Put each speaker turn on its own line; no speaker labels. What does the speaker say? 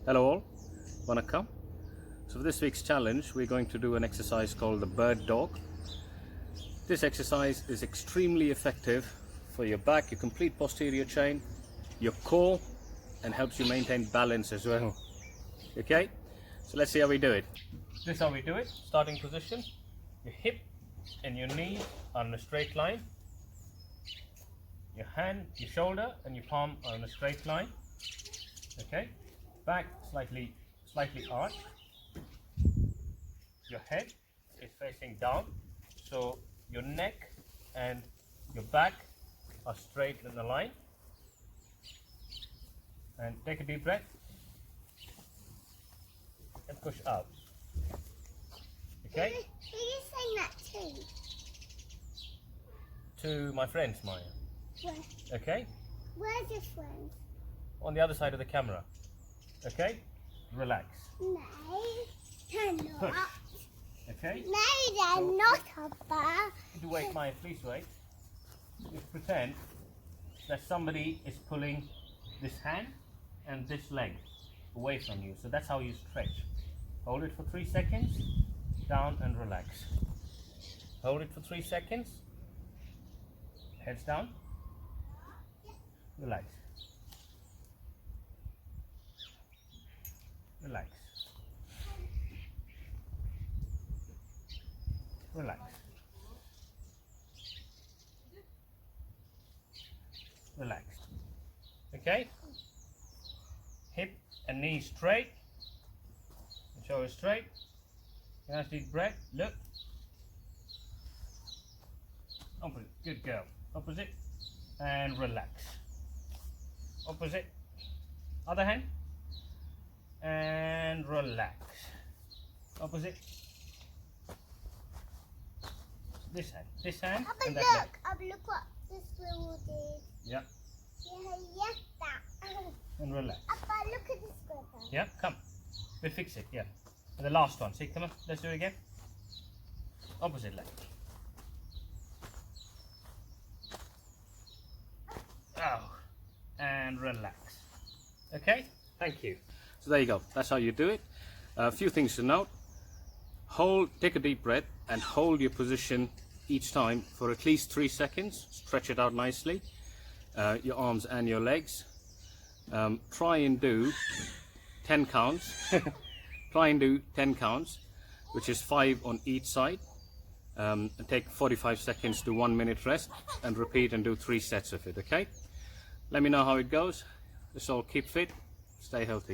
Hello all, Vanakkam. So for this week's challenge, we're going to do an exercise called the bird dog. This exercise is extremely effective for your back, your complete posterior chain, your core, and helps you maintain balance as well. Okay, so let's see how we do it. This is how we do it. Starting position, your hip and your knee are in a straight line. Your hand, your shoulder and your palm are in a straight line. Okay, back slightly arched. Your head is facing down, so your neck and your back are straight in a line. And take a deep breath and push out. Okay?
Who are you saying that to?
To my friends, Maya.
Where?
Okay?
Where's your friend?
On the other side of the camera. Okay? Relax.
No, they're not.
Push. Okay?
No, they're
So-
not, Papa.
Wait, Maya, please wait. Just pretend that somebody is pulling this hand and this leg away from you. So that's how you stretch. Hold it for 3 seconds, down and relax. Hold it for 3 seconds, heads down, relax. Relax. Relax. Relax. Okay? Hip and knee straight. Shoulder straight. Nice deep breath. Look. Opposite. Good girl. Opposite. And relax. Opposite. Other hand. And relax. Opposite. This hand,
Papa,
and that leg.
look. Papa, look what this little did.
Yeah.
Yes, that.
And relax.
Papa, look at this gripper.
Yeah, come. We'll fix it, yeah. And the last one. See, come on, let's do it again. Opposite leg. Oh, and relax. Okay, thank you. So there you go. That's how you do it. A few things to note. Take a deep breath and hold your position each time for at least 3 seconds. Stretch it out nicely. Your arms and your legs. Try and do 10 counts. Try and do 10 counts, which is 5 on each side. And take 45 seconds to 1 minute rest and repeat and do 3 sets of it, okay? Let me know how it goes. Let's all keep fit, stay healthy.